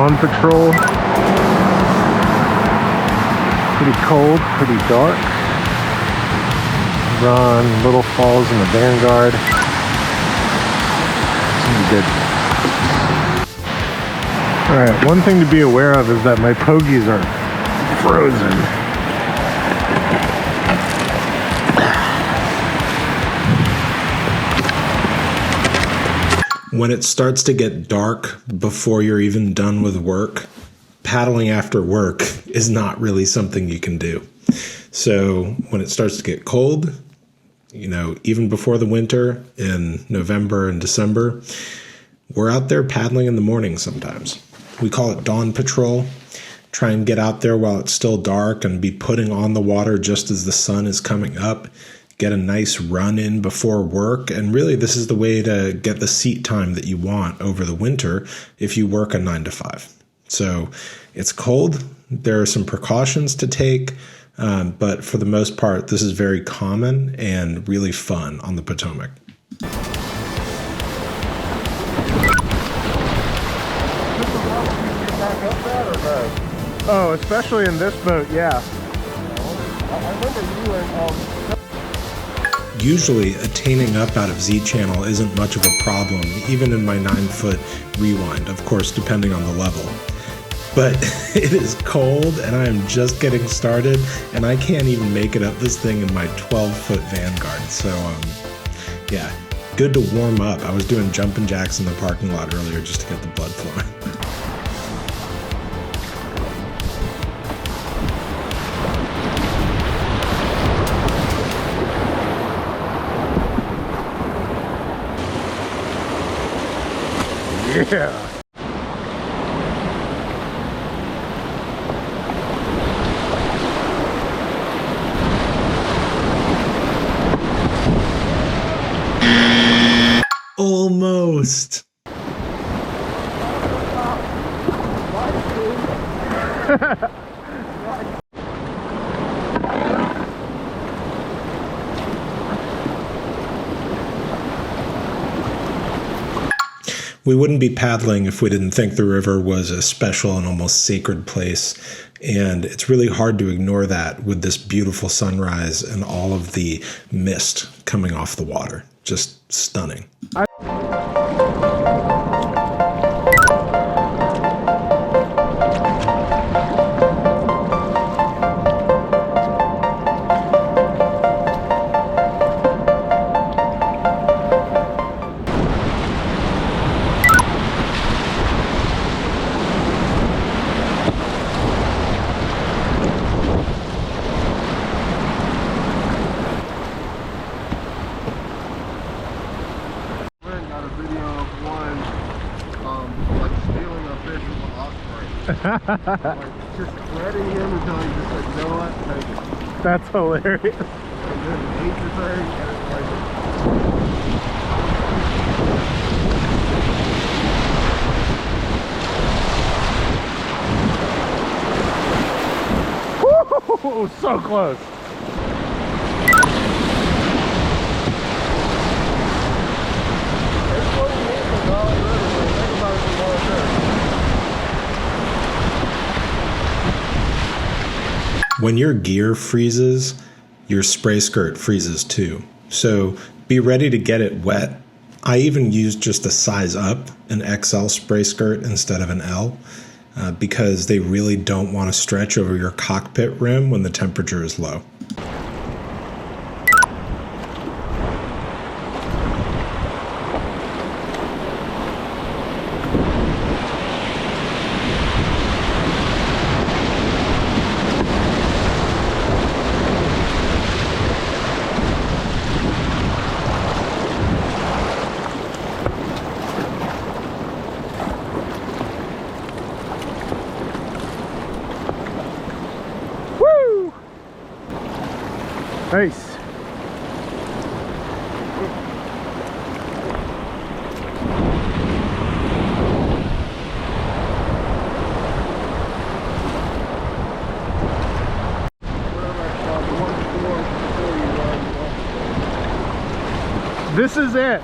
dawn patrol. Pretty cold, pretty dark. Run Little Falls in the Vanguard. It's good. Alright, one thing to be aware of is that my pogies are frozen. When it starts to get dark before you're even done with work, paddling after work is not really something you can do. So when it starts to get cold, you know, even before the winter in November and December, we're out there paddling in the morning sometimes. We call it dawn patrol. Try and get out there while it's still dark and be putting on the water just as the sun is coming up. Get a nice run in before work. And really, this is the way to get the seat time that you want over the winter if you work a 9 to 5. So it's cold. There are some precautions to take. But for the most part, this is very common and really fun on the Potomac. Oh, especially in this boat, yeah. I remember you and Usually, attaining up out of Z channel isn't much of a problem, even in my 9-foot rewind, of course, depending on the level. But it is cold, and I am just getting started, and I can't even make it up this thing in my 12-foot Vanguard. So, yeah, good to warm up. I was doing jumping jacks in the parking lot earlier just to get the blood flowing. Yeah. Almost. We wouldn't be paddling if we didn't think the river was a special and almost sacred place. And it's really hard to ignore that with this beautiful sunrise and all of the mist coming off the water. Just stunning. like just threatening him until he just said, you know what, take it. That's hilarious. And then he ate the thing, and it's like, Woo! So close. it's 40 minutes from Dollar River, so think about it from Dollar River. When your gear freezes, your spray skirt freezes too. So be ready to get it wet. I even used just a size up, an XL spray skirt instead of an L, because they really don't want to stretch over your cockpit rim when the temperature is low. Nice. This is it.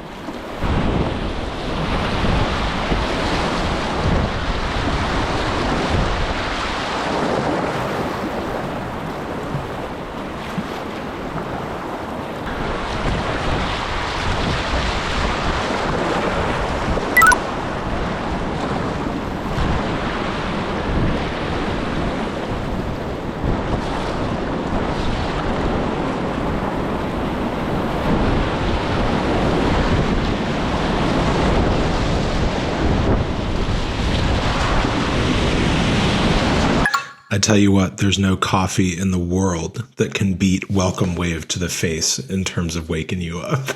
I tell you what, there's no coffee in the world that can beat Welcome Wave to the face in terms of waking you up.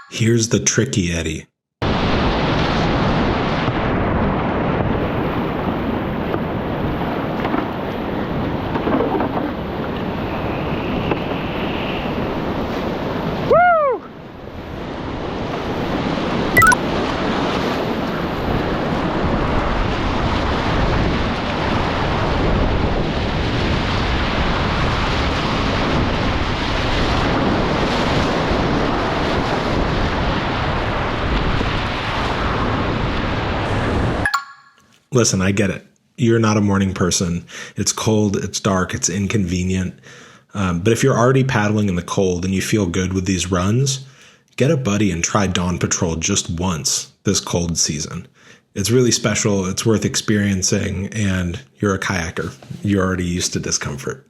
Here's the tricky Eddie. Listen, I get it. You're not a morning person. It's cold, it's dark, it's inconvenient. But if you're already paddling in the cold and you feel good with these runs, get a buddy and try Dawn Patrol just once this cold season. It's really special. It's worth experiencing. And you're a kayaker. You're already used to discomfort.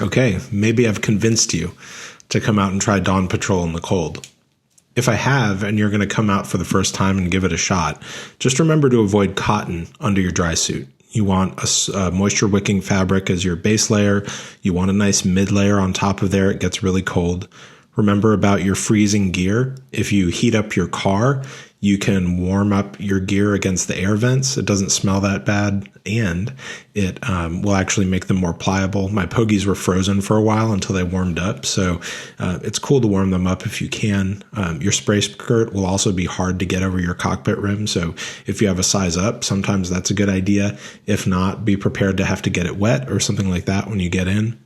Okay, maybe I've convinced you to come out and try Dawn Patrol in the cold. If I have, and you're going to come out for the first time and give it a shot, just remember to avoid cotton under your dry suit. You want a moisture wicking fabric as your base layer. You want a nice mid layer on top of there. It gets really cold. Remember about your freezing gear. If you heat up your car, you can warm up your gear against the air vents. It doesn't smell that bad, and it will actually make them more pliable. My pogies were frozen for a while until they warmed up, so it's cool to warm them up if you can. Your spray skirt will also be hard to get over your cockpit rim, so if you have a size up, sometimes that's a good idea. If not, be prepared to have to get it wet or something like that when you get in.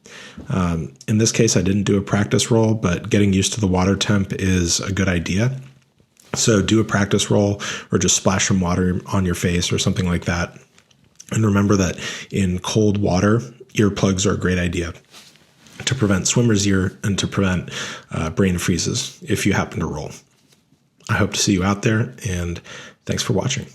In this case, I didn't do a practice roll, but getting used to the water temp is a good idea. So do a practice roll or just splash some water on your face or something like that. And remember that in cold water, earplugs are a great idea to prevent swimmer's ear and to prevent brain freezes if you happen to roll. I hope to see you out there, and thanks for watching.